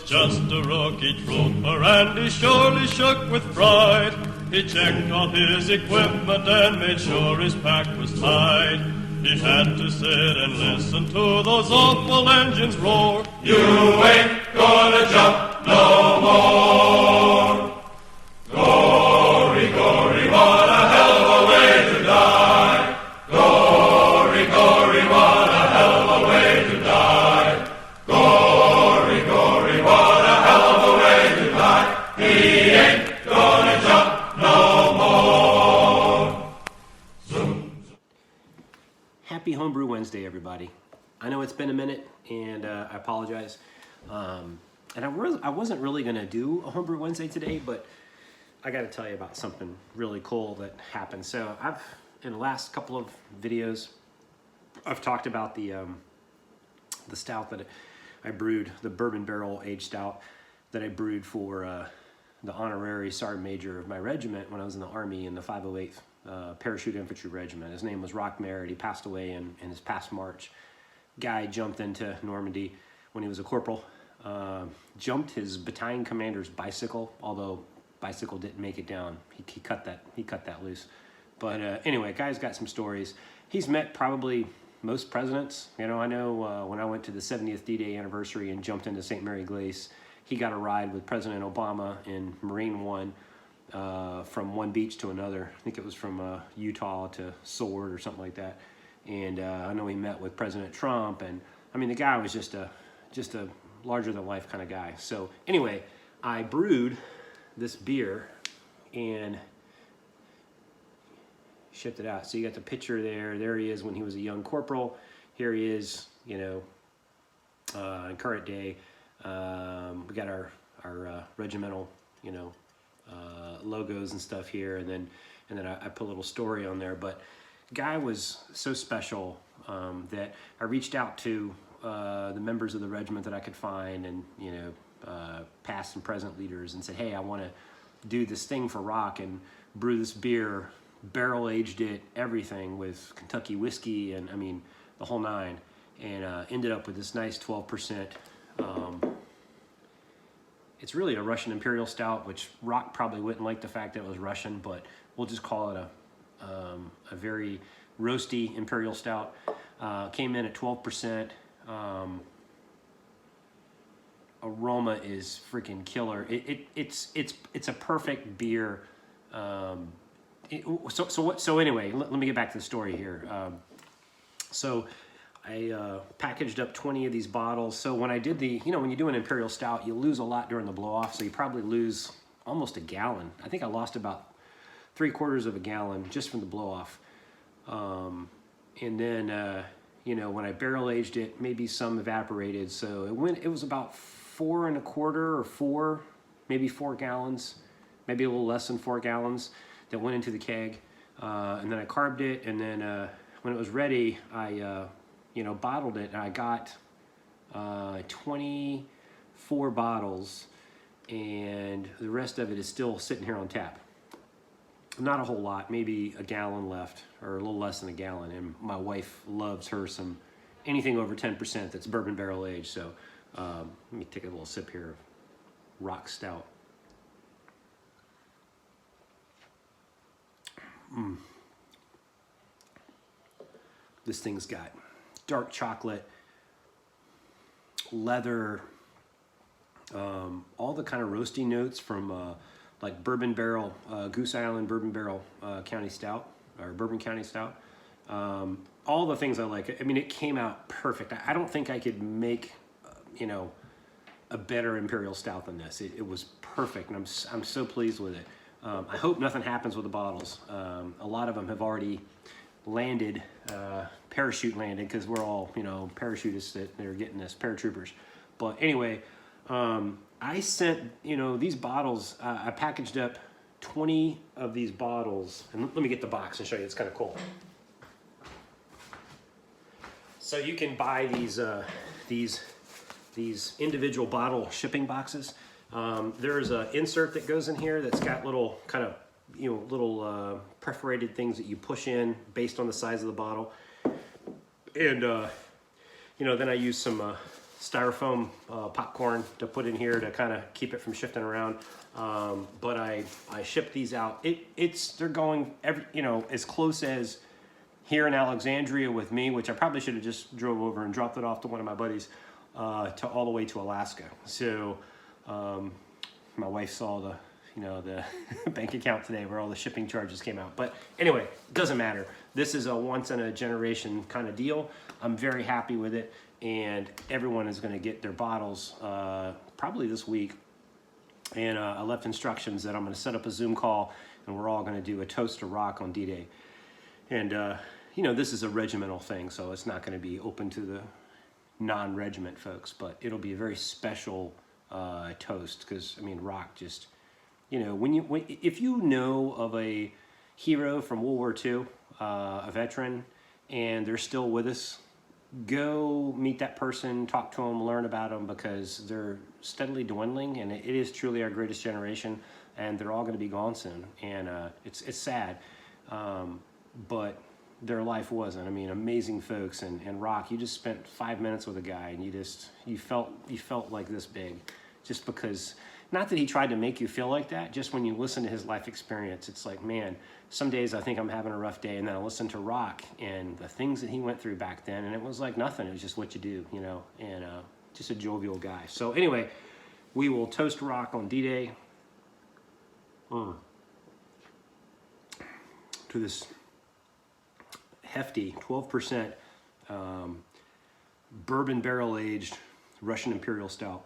was just a rookie trooper, and he surely shook with pride. He checked all his equipment and made sure his pack was tight. He had to sit and listen to those awful engines roar. You ain't gonna jump no more. Gory, gory, what a hell of a way to die. Gory, gory, what a hell of a way to die. Gory, gory, what a hell of a way to die. He ain't gonna jump no more. Zoom. Happy Homebrew Wednesday, everybody. I know it's been a minute, and I apologize. And I wasn't really going to do a Homebrew Wednesday today, but I got to tell you about something really cool that happened. So in the last couple of videos, I've talked about the stout that I brewed, the bourbon barrel aged stout that I brewed for the honorary sergeant major of my regiment when I was in the Army in the 508th Parachute Infantry Regiment. His name was Rock Merritt. He passed away in his past March. Guy jumped into Normandy when he was a corporal. Jumped his battalion commander's bicycle, although bicycle didn't make it down. He cut that loose. But anyway, guy's got some stories. He's met probably most presidents. You know, I know when I went to the 70th D-Day anniversary and jumped into St. Mary Glace, he got a ride with President Obama in Marine One from one beach to another. I think it was from Utah to Sword or something like that. And I know he met with President Trump, and I mean the guy was just a larger than life kind of guy. So anyway, I brewed this beer and shipped it out. So you got the picture there. There he is when he was a young corporal. Here he is, you know, in current day. We got our regimental, you know, logos and stuff here, and then I put a little story on there. But guy was so special that I reached out to the members of the regiment that I could find, and you know, past and present leaders, and said, hey, I want to do this thing for Rock and brew this beer, barrel aged it, everything with Kentucky whiskey, and I mean the whole nine, and ended up with this nice 12%. It's really a Russian Imperial Stout, which Rock probably wouldn't like the fact that it was Russian, but we'll just call it a very roasty Imperial Stout. Came in at 12%. Aroma is freaking killer. It's a perfect beer. So anyway, let me get back to the story here. So I packaged up 20 of these bottles. So when I did when you do an Imperial Stout, you lose a lot during the blow off. So you probably lose almost a gallon. I think I lost about 3/4 of a gallon just from the blow off. And then, you know, when I barrel aged it, maybe some evaporated. So it was about 4 1/4 or 4, maybe 4 gallons, maybe a little less than 4 gallons that went into the keg. And then I carved it. And then when it was ready, I, you know, bottled it. And I got 24 bottles, and the rest of it is still sitting here on tap. Not a whole lot, maybe a gallon left, or a little less than a gallon. And my wife loves her some anything over 10% that's bourbon barrel aged. So let me take a little sip here of Rock Stout. This thing's got dark chocolate, leather, all the kind of roasty notes from like bourbon barrel, Goose Island bourbon barrel county stout, or bourbon county stout. All the things I like. I mean, it came out perfect. I don't think I could make, you know, a better Imperial Stout than this. It was perfect, and I'm so pleased with it. I hope nothing happens with the bottles. A lot of them have already landed, parachute landed, because we're all, you know, parachutists that are getting this, paratroopers. But anyway, I sent, you know, these bottles, I packaged up 20 of these bottles, and let me get the box and show you. It's kind of cool. So you can buy these individual bottle shipping boxes. There's an insert that goes in here that's got little kind of, you know, little perforated things that you push in based on the size of the bottle. And, you know, then I use some styrofoam popcorn to put in here to kind of keep it from shifting around. But I shipped these out. They're going as close as here in Alexandria with me, which I probably should have just drove over and dropped it off to one of my buddies, to all the way to Alaska. So my wife saw the bank account today where all the shipping charges came out. But anyway, it doesn't matter. This is a once in a generation kind of deal. I'm very happy with it, and everyone is going to get their bottles probably this week. And I left instructions that I'm going to set up a Zoom call, and we're all going to do a toast to Rock on D-Day. And this is a regimental thing, so it's not going to be open to the non-regiment folks, but it'll be a very special toast, because Rock just, if you know of a hero from World War II, a veteran, and they're still with us, go meet that person, talk to them, learn about them, because they're steadily dwindling, and it is truly our greatest generation, and they're all going to be gone soon. And it's sad, but their life wasn't. Amazing folks, and Rock, you just spent 5 minutes with a guy, and you felt like this big, just because. Not that he tried to make you feel like that, just when you listen to his life experience, it's like, man, some days I think I'm having a rough day, and then I listen to Rock and the things that he went through back then, and it was like nothing. It was just what you do, and just a jovial guy. So anyway, we will toast Rock on D-Day to this hefty 12% bourbon barrel-aged Russian Imperial Stout.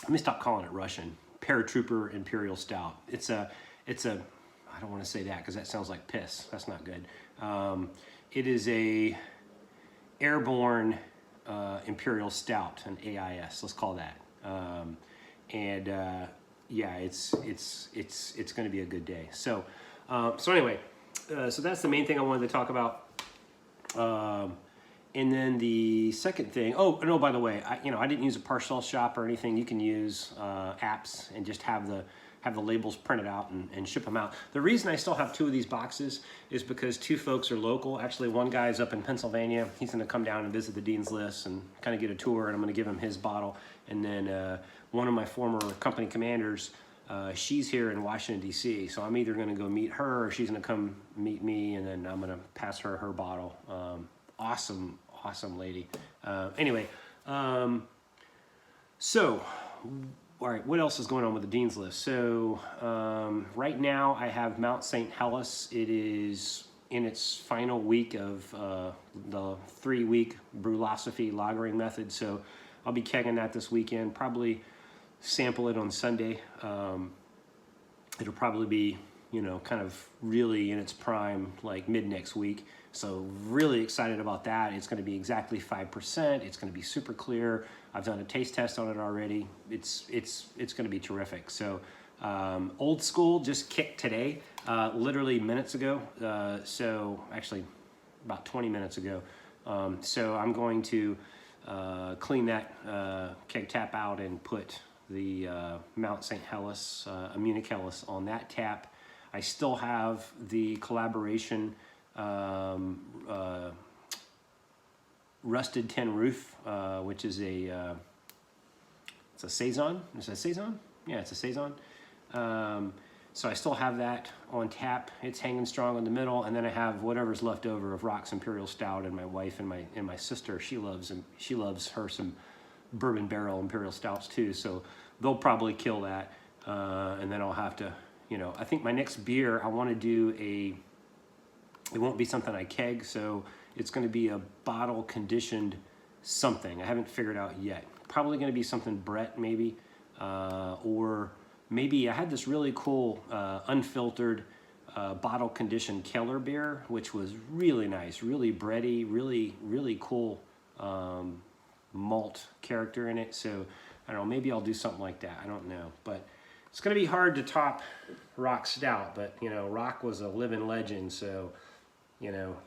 Let me stop calling it Russian. Paratrooper Imperial Stout. It's a. I don't want to say that because that sounds like piss. That's not good. It is a airborne Imperial Stout, an AIS. Let's call that. Yeah, it's going to be a good day. So anyway, so that's the main thing I wanted to talk about. And then the second thing, by the way, I didn't use a parcel shop or anything. You can use apps and just have the labels printed out and ship them out. The reason I still have 2 of these boxes is because 2 folks are local. Actually, one guy's up in Pennsylvania. He's going to come down and visit the Dean's List and kind of get a tour, and I'm going to give him his bottle. And then one of my former company commanders, she's here in Washington, D.C., so I'm either going to go meet her or she's going to come meet me, and then I'm going to pass her bottle. Awesome lady. Anyway, so, all right, what else is going on with the Dean's List? So, right now I have Mount St. Helens. It is in its final week of the 3-week Brewlosophy lagering method, so I'll be kegging that this weekend, probably sample it on Sunday. It'll probably be, kind of really in its prime, like mid next week. So really excited about that. It's going to be exactly 5%. It's going to be super clear. I've done a taste test on it already. It's going to be terrific. So Old School just kicked today, literally minutes ago. So actually about 20 minutes ago. So I'm going to clean that keg tap out and put the Mount St. Helens, Munich Helles on that tap. I still have the collaboration Rusted Tin Roof, which is it's a Saison. Is that a Saison? Yeah, it's a Saison. So I still have that on tap. It's hanging strong in the middle, and then I have whatever's left over of Rock's Imperial Stout, and my wife and my sister, she loves her some bourbon barrel Imperial Stouts too. So they'll probably kill that, and then I'll have to, I think my next beer I want to do it won't be something I keg, so it's going to be a bottle conditioned something. I haven't figured out yet. Probably going to be something Brett maybe, or maybe I had this really cool unfiltered bottle conditioned Keller beer, which was really nice, really bready, really cool malt character in it. So I don't know, maybe I'll do something like that. I don't know, but it's going to be hard to top Rock Stout, but Rock was a living legend, so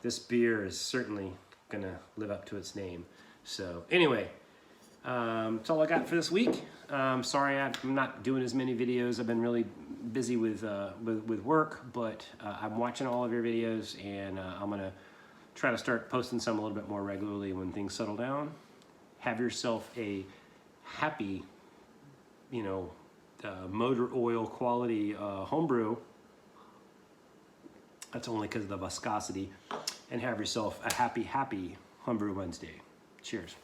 this beer is certainly going to live up to its name. So anyway, that's all I got for this week. Sorry I'm not doing as many videos. I've been really busy with work, but I'm watching all of your videos, and I'm going to try to start posting some a little bit more regularly when things settle down. have yourself a happy, motor oil quality homebrew. That's only because of the viscosity. And have yourself a happy Homebrew Wednesday. Cheers.